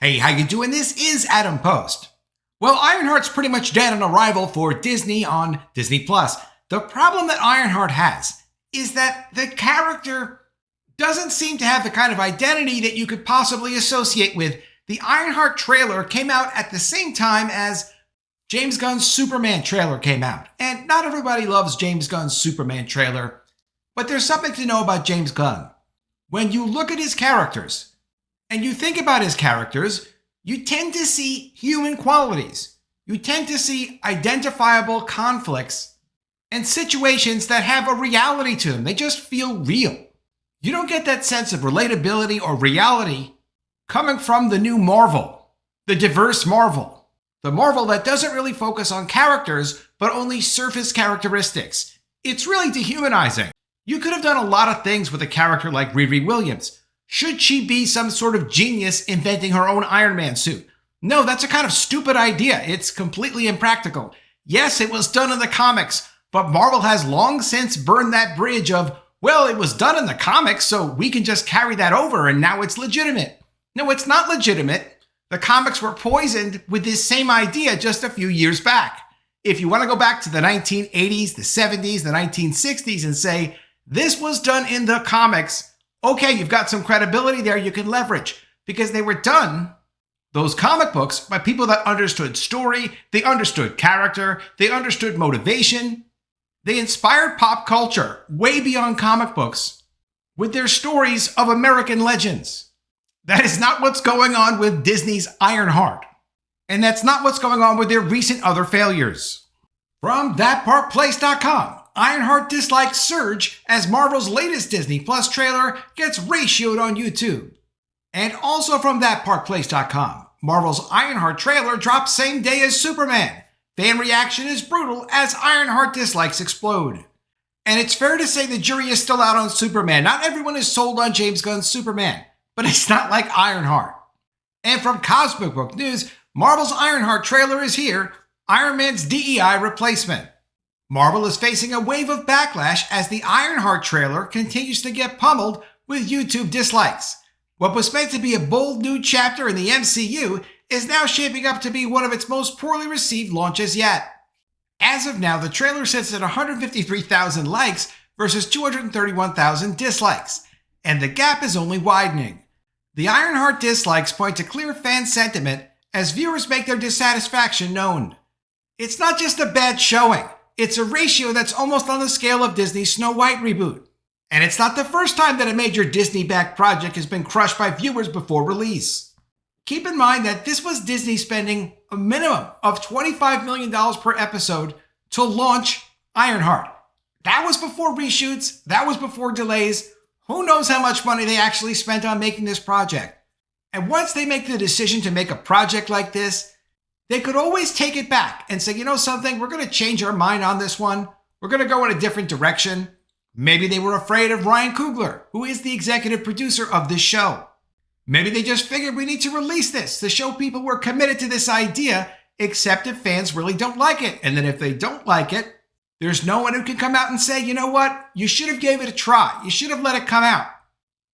Hey, how you doing? This is Adam Post. Well, Ironheart's pretty much dead on arrival for Disney on Disney+. The problem that Ironheart has is that the character doesn't seem to have the kind of identity that you could possibly associate with. The Ironheart trailer came out at the same time as James Gunn's Superman trailer came out. And not everybody loves James Gunn's Superman trailer, but there's something to know about James Gunn. When you look at his characters, and you think about his characters, you tend to see human qualities. You tend to see identifiable conflicts and situations that have a reality to them. They just feel real. You don't get that sense of relatability or reality coming from the new Marvel, the diverse Marvel. The Marvel that doesn't really focus on characters, but only surface characteristics. It's really dehumanizing. You could have done a lot of things with a character like Riri Williams. Should she be some sort of genius inventing her own Iron Man suit? No, that's a kind of stupid idea. It's completely impractical. Yes, it was done in the comics, but Marvel has long since burned that bridge of, well, it was done in the comics, so we can just carry that over and now it's legitimate. No, it's not legitimate. The comics were poisoned with this same idea just a few years back. If you want to go back to the 1980s, the 70s, the 1960s and say, this was done in the comics, okay, you've got some credibility there you can leverage because they were done, those comic books, by people that understood story, they understood character, they understood motivation. They inspired pop culture way beyond comic books with their stories of American legends. That is not what's going on with Disney's Ironheart. And that's not what's going on with their recent other failures. From thatparkplace.com. Ironheart dislikes surge as Marvel's latest Disney Plus trailer gets ratioed on YouTube. And also from thatparkplace.com, Marvel's Ironheart trailer drops same day as Superman. Fan reaction is brutal as Ironheart dislikes explode. And it's fair to say the jury is still out on Superman. Not everyone is sold on James Gunn's Superman, but it's not like Ironheart. And from Comic Book News, Marvel's Ironheart trailer is here, Iron Man's DEI replacement. Marvel is facing a wave of backlash as the Ironheart trailer continues to get pummeled with YouTube dislikes. What was meant to be a bold new chapter in the MCU is now shaping up to be one of its most poorly received launches yet. As of now, the trailer sits at 153,000 likes versus 231,000 dislikes, and the gap is only widening. The Ironheart dislikes point to clear fan sentiment as viewers make their dissatisfaction known. It's not just a bad showing. It's a ratio that's almost on the scale of Disney's Snow White reboot. And it's not the first time that a major Disney-backed project has been crushed by viewers before release. Keep in mind that this was Disney spending a minimum of $25 million per episode to launch Ironheart. That was before reshoots, that was before delays. Who knows how much money they actually spent on making this project? And once they make the decision to make a project like this, they could always take it back and say, you know something, we're going to change our mind on this one. We're going to go in a different direction. Maybe they were afraid of Ryan Coogler, who is the executive producer of this show. Maybe they just figured we need to release this to show people we're committed to this idea, except if fans really don't like it. And then if they don't like it, there's no one who can come out and say, you know what, you should have gave it a try. You should have let it come out.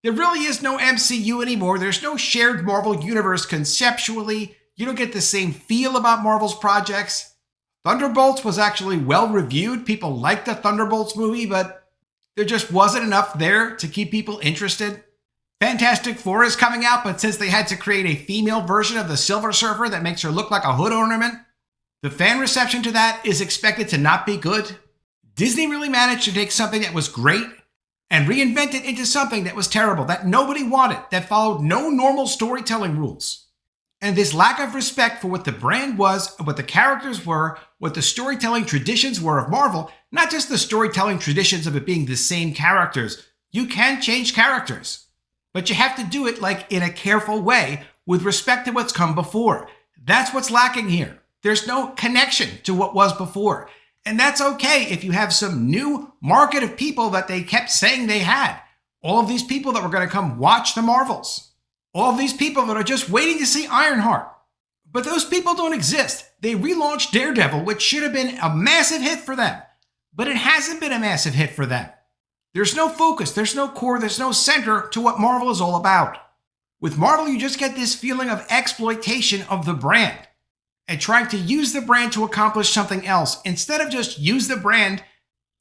There really is no MCU anymore. There's no shared Marvel universe conceptually. You don't get the same feel about Marvel's projects. Thunderbolts was actually well reviewed. People liked the Thunderbolts movie, but there just wasn't enough there to keep people interested. Fantastic Four is coming out, but since they had to create a female version of the Silver Surfer that makes her look like a hood ornament, the fan reception to that is expected to not be good. Disney really managed to take something that was great and reinvent it into something that was terrible, that nobody wanted, that followed no normal storytelling rules. And this lack of respect for what the brand was, what the characters were, what the storytelling traditions were of Marvel, not just the storytelling traditions of it being the same characters. You can change characters, but you have to do it like in a careful way with respect to what's come before. That's what's lacking here. There's no connection to what was before. And that's okay if you have some new market of people that they kept saying they had. All of these people that were going to come watch the Marvels. All of these people that are just waiting to see Ironheart. But those people don't exist. They relaunched Daredevil, which should have been a massive hit for them. But it hasn't been a massive hit for them. There's no focus, there's no core, there's no center to what Marvel is all about. With Marvel, you just get this feeling of exploitation of the brand and trying to use the brand to accomplish something else instead of just use the brand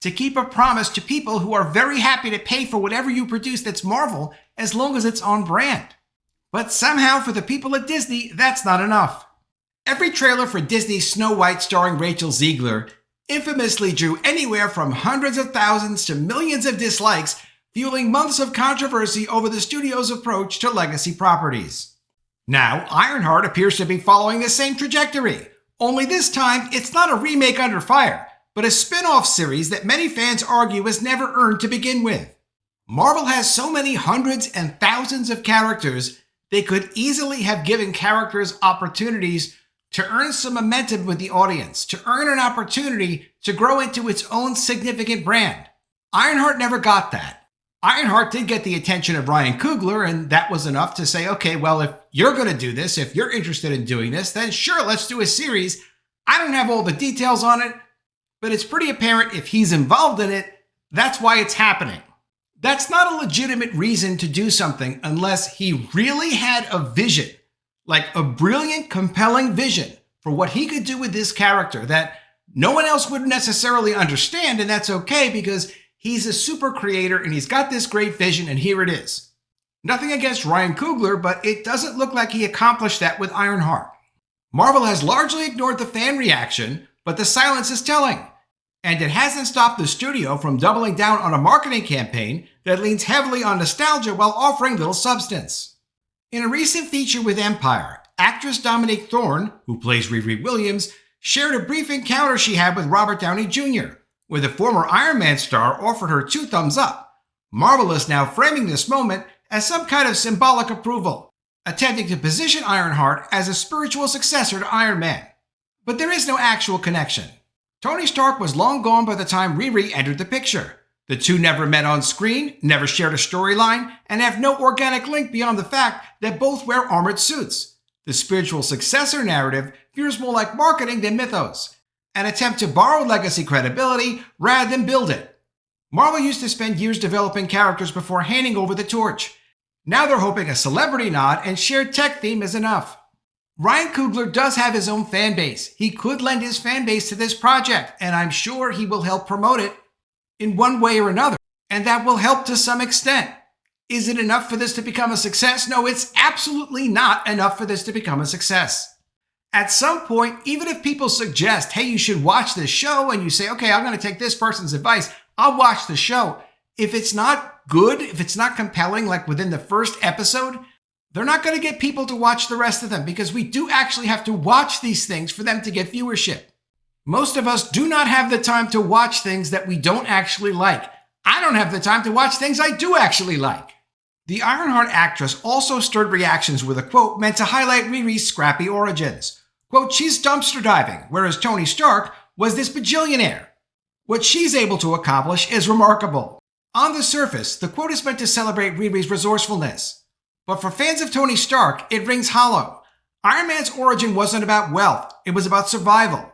to keep a promise to people who are very happy to pay for whatever you produce that's Marvel as long as it's on brand. But somehow for the people at Disney, that's not enough. Every trailer for Disney's Snow White starring Rachel Ziegler infamously drew anywhere from hundreds of thousands to millions of dislikes, fueling months of controversy over the studio's approach to legacy properties. Now, Ironheart appears to be following the same trajectory, only this time it's not a remake under fire, but a spin-off series that many fans argue was never earned to begin with. Marvel has so many hundreds and thousands of characters, they could easily have given characters opportunities to earn some momentum with the audience, to earn an opportunity to grow into its own significant brand. Ironheart never got that. Ironheart did get the attention of Ryan Coogler, and that was enough to say, okay, well, if you're going to do this, if you're interested in doing this, then sure, let's do a series. I don't have all the details on it, but it's pretty apparent if he's involved in it, that's why it's happening. That's not a legitimate reason to do something unless he really had a vision, like a brilliant, compelling vision for what he could do with this character that no one else would necessarily understand, and that's okay because he's a super creator and he's got this great vision, and here it is. Nothing against Ryan Coogler, but it doesn't look like he accomplished that with Ironheart. Marvel has largely ignored the fan reaction, but the silence is telling. And it hasn't stopped the studio from doubling down on a marketing campaign that leans heavily on nostalgia while offering little substance. In a recent feature with Empire, actress Dominique Thorne, who plays Riri Williams, shared a brief encounter she had with Robert Downey Jr., where the former Iron Man star offered her 2 thumbs up. Marvel is now framing this moment as some kind of symbolic approval, attempting to position Ironheart as a spiritual successor to Iron Man. But there is no actual connection. Tony Stark was long gone by the time Riri entered the picture. The two never met on screen, never shared a storyline, and have no organic link beyond the fact that both wear armored suits. The spiritual successor narrative feels more like marketing than mythos, an attempt to borrow legacy credibility rather than build it. Marvel used to spend years developing characters before handing over the torch. Now they're hoping a celebrity nod and shared tech theme is enough. Ryan Coogler does have his own fan base. He could lend his fan base to this project, and I'm sure he will help promote it in one way or another, and that will help to some extent. Is it enough for this to become a success? No, it's absolutely not enough for this to become a success. At some point, even if people suggest, hey, you should watch this show, and you say, okay, I'm going to take this person's advice, I'll watch the show. If it's not good, if it's not compelling, like within the first episode, they're not going to get people to watch the rest of them because we do actually have to watch these things for them to get viewership. Most of us do not have the time to watch things that we don't actually like. I don't have the time to watch things I do actually like. The Ironheart actress also stirred reactions with a quote meant to highlight Riri's scrappy origins. Quote, she's dumpster diving, whereas Tony Stark was this bajillionaire. What she's able to accomplish is remarkable. On the surface, the quote is meant to celebrate Riri's resourcefulness. But for fans of Tony Stark, it rings hollow. Iron Man's origin wasn't about wealth, it was about survival.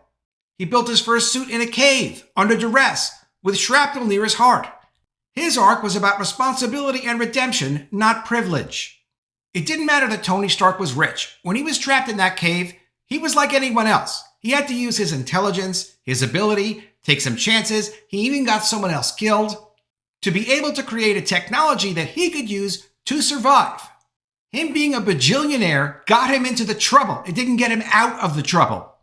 He built his first suit in a cave, under duress, with shrapnel near his heart. His arc was about responsibility and redemption, not privilege. It didn't matter that Tony Stark was rich. When he was trapped in that cave, he was like anyone else. He had to use his intelligence, his ability, take some chances. He even got someone else killed to be able to create a technology that he could use to survive. Him being a bajillionaire got him into the trouble. It didn't get him out of the trouble.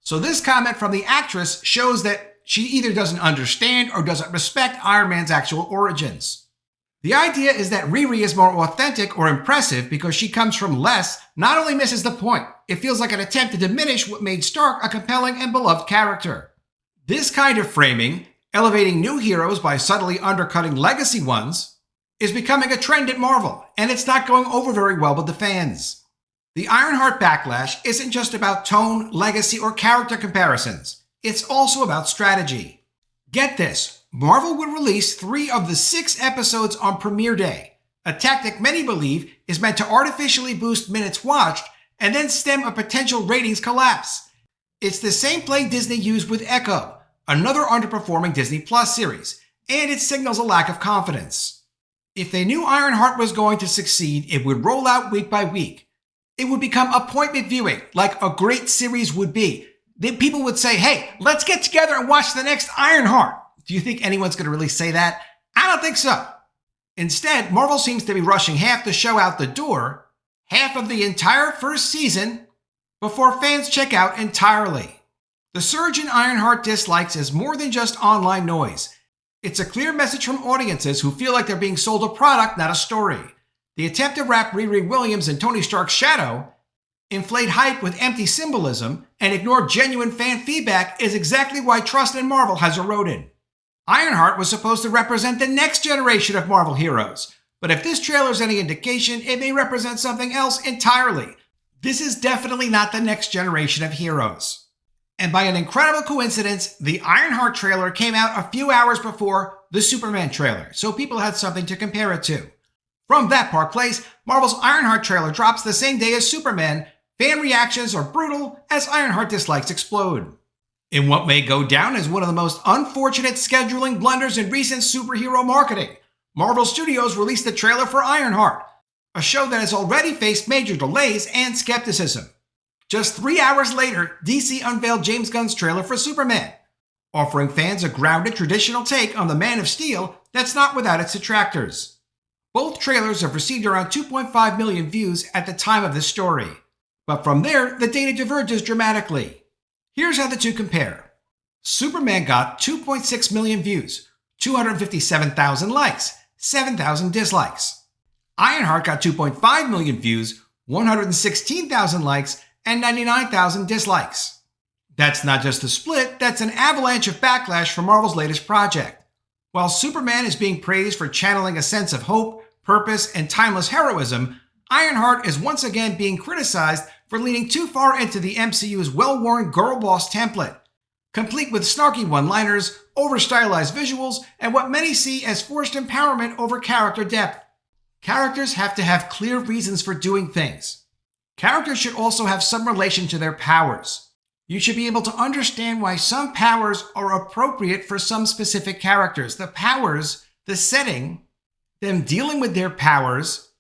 So this comment from the actress shows that she either doesn't understand or doesn't respect Iron Man's actual origins. The idea is that Riri is more authentic or impressive because she comes from less, not only misses the point, it feels like an attempt to diminish what made Stark a compelling and beloved character. This kind of framing, elevating new heroes by subtly undercutting legacy ones, is becoming a trend at Marvel, and it's not going over very well with the fans. The Ironheart backlash isn't just about tone, legacy, or character comparisons. It's also about strategy. Get this, Marvel would release 3 of the 6 episodes on premiere day, a tactic many believe is meant to artificially boost minutes watched and then stem a potential ratings collapse. It's the same play Disney used with Echo, another underperforming Disney Plus series, and it signals a lack of confidence. If they knew Ironheart was going to succeed, it would roll out week by week. It would become appointment viewing, like a great series would be. Then people would say, hey, let's get together and watch the next Ironheart. Do you think anyone's going to really say that? I don't think so. Instead, Marvel seems to be rushing half the show out the door, half of the entire first season, before fans check out entirely. The surge in Ironheart dislikes is more than just online noise. It's a clear message from audiences who feel like they're being sold a product, not a story. The attempt to wrap Riri Williams in Tony Stark's shadow, inflate hype with empty symbolism, and ignore genuine fan feedback is exactly why trust in Marvel has eroded. Ironheart was supposed to represent the next generation of Marvel heroes, but if this trailer is any indication, it may represent something else entirely. This is definitely not the next generation of heroes. And by an incredible coincidence, the Ironheart trailer came out a few hours before the Superman trailer, so people had something to compare it to. From that Park Place, Marvel's Ironheart trailer drops the same day as Superman. Fan reactions are brutal as Ironheart dislikes explode. In what may go down as one of the most unfortunate scheduling blunders in recent superhero marketing, Marvel Studios released the trailer for Ironheart, a show that has already faced major delays and skepticism. Just 3 hours later, DC unveiled James Gunn's trailer for Superman, offering fans a grounded traditional take on the Man of Steel that's not without its detractors. Both trailers have received around 2.5 million views at the time of this story, but from there, the data diverges dramatically. Here's how the two compare. Superman got 2.6 million views, 257,000 likes, 7,000 dislikes. Ironheart got 2.5 million views, 116,000 likes, and 99,000 dislikes. That's not just a split, that's an avalanche of backlash for Marvel's latest project. While Superman is being praised for channeling a sense of hope, purpose, and timeless heroism, Ironheart is once again being criticized for leaning too far into the MCU's well-worn girl boss template, complete with snarky one-liners, over-stylized visuals, and what many see as forced empowerment over character depth. Characters have to have clear reasons for doing things. Characters should also have some relation to their powers. You should be able to understand why some powers are appropriate for some specific characters. The powers, the setting, them dealing with their powers,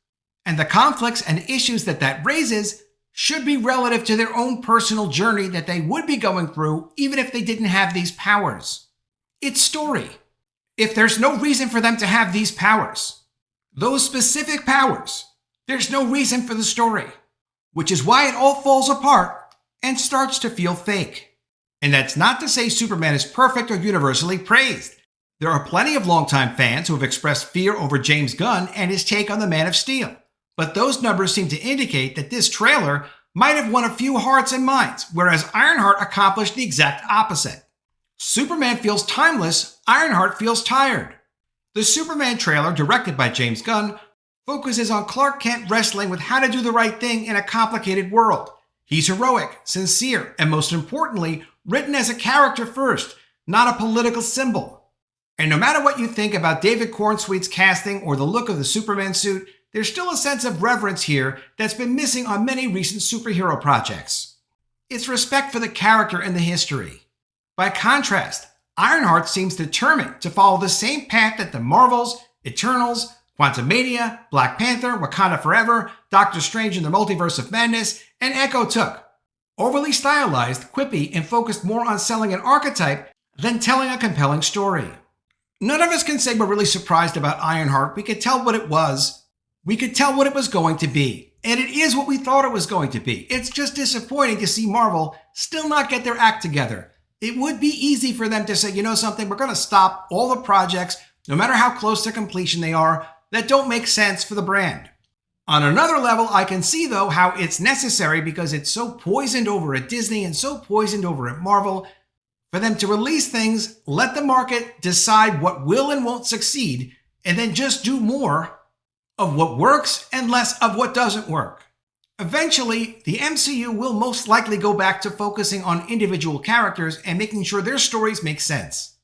and the conflicts and issues that raises should be relative to their own personal journey that they would be going through even if they didn't have these powers. It's story. If there's no reason for them to have these powers, those specific powers, there's no reason for the story, which is why it all falls apart and starts to feel fake. And that's not to say Superman is perfect or universally praised. There are plenty of longtime fans who have expressed fear over James Gunn and his take on the Man of Steel. But those numbers seem to indicate that this trailer might have won a few hearts and minds, whereas Ironheart accomplished the exact opposite. Superman feels timeless, Ironheart feels tired. The Superman trailer, directed by James Gunn, focuses on Clark Kent wrestling with how to do the right thing in a complicated world. He's heroic, sincere, and most importantly, written as a character first, not a political symbol. And no matter what you think about David Cornsweet's casting or the look of the Superman suit, there's still a sense of reverence here that's been missing on many recent superhero projects. It's respect for the character and the history. By contrast, Ironheart seems determined to follow the same path that the Marvels, Eternals, Quantumania, Black Panther, Wakanda Forever, Doctor Strange in the Multiverse of Madness, and Echo took. Overly stylized, quippy, and focused more on selling an archetype than telling a compelling story. None of us can say we're really surprised about Ironheart. We could tell what it was. We could tell what it was going to be. And it is what we thought it was going to be. It's just disappointing to see Marvel still not get their act together. It would be easy for them to say, you know something, we're going to stop all the projects, no matter how close to completion they are, that don't make sense for the brand. On another level, I can see, though, how it's necessary because it's so poisoned over at Disney and so poisoned over at Marvel, for them to release things, let the market decide what will and won't succeed, and then just do more of what works and less of what doesn't work. Eventually, the MCU will most likely go back to focusing on individual characters and making sure their stories make sense.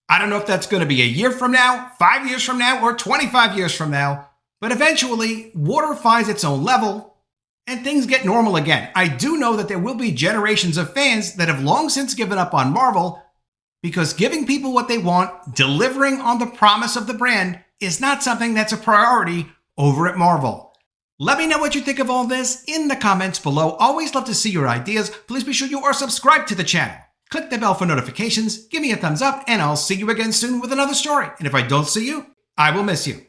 I don't know if that's going to be a year from now, 5 years from now, or 25 years from now, but eventually, water finds its own level and things get normal again. I do know that there will be generations of fans that have long since given up on Marvel because giving people what they want, delivering on the promise of the brand, is not something that's a priority over at Marvel. Let me know what you think of all this in the comments below. Always love to see your ideas. Please be sure you are subscribed to the channel. Click the bell for notifications, give me a thumbs up, and I'll see you again soon with another story. And if I don't see you, I will miss you.